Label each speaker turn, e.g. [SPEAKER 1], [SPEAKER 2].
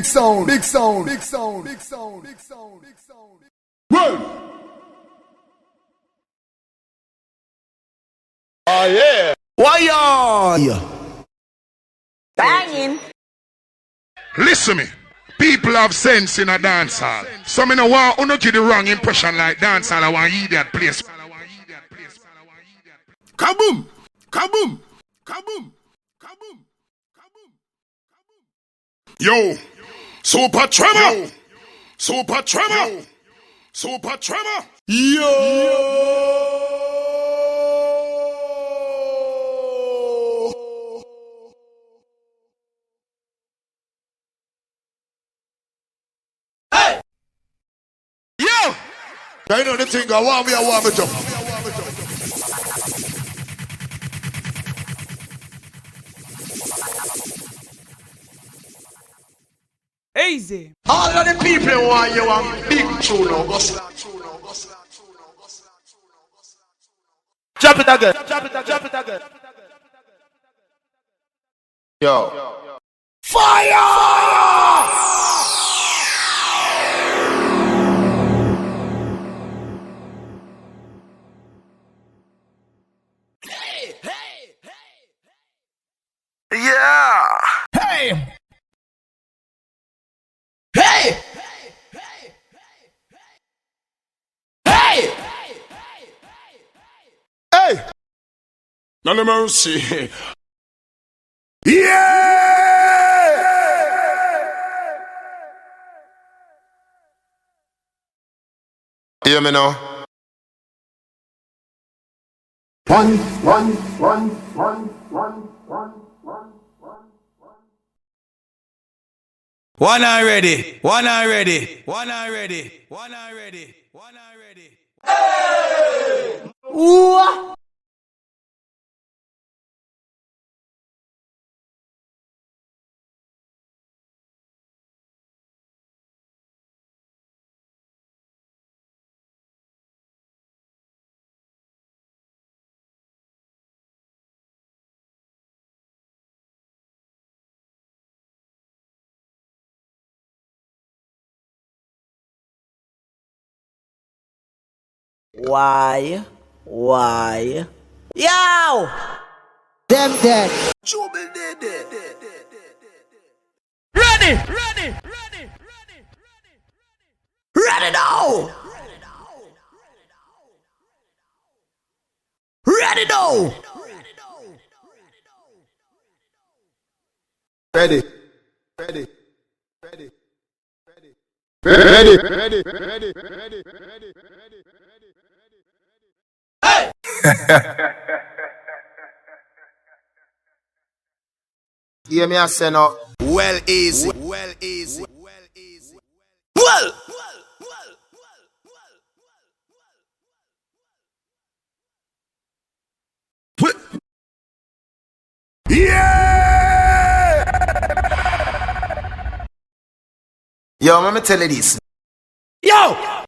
[SPEAKER 1] sound, big sound, big sound, big sound, big sound, big sound. Well. Oh yeah. Why on?
[SPEAKER 2] Banging.
[SPEAKER 3] Listen me. People have sense in a dancehall. So me no want to give the wrong impression like dancehall. I want idiot place. Kaboom! Kaboom! Kaboom! Kaboom! Kaboom! Yo! Super tremor! Super tremor! Super tremor! Yo! I know the thing, I want me jump.
[SPEAKER 4] Easy.
[SPEAKER 1] All of the people want you a big tune.
[SPEAKER 5] Drop it again. Drop it again. Drop it again.
[SPEAKER 1] Yo. Fire! Yeah. Hey. Hey. Hey. Hey. None of mercy. Yeah. Hear me now.
[SPEAKER 5] One already. One already. One already. One already. One already.
[SPEAKER 2] Hey! Ooh. Why? Yo! Them dead.
[SPEAKER 4] Ready
[SPEAKER 2] now! Ready now!
[SPEAKER 1] Ready.
[SPEAKER 2] Hey!
[SPEAKER 1] Hear me, I say no.
[SPEAKER 5] Well easy.
[SPEAKER 2] Well!
[SPEAKER 1] Yeah! Yo, let me tell you this.
[SPEAKER 2] Yo!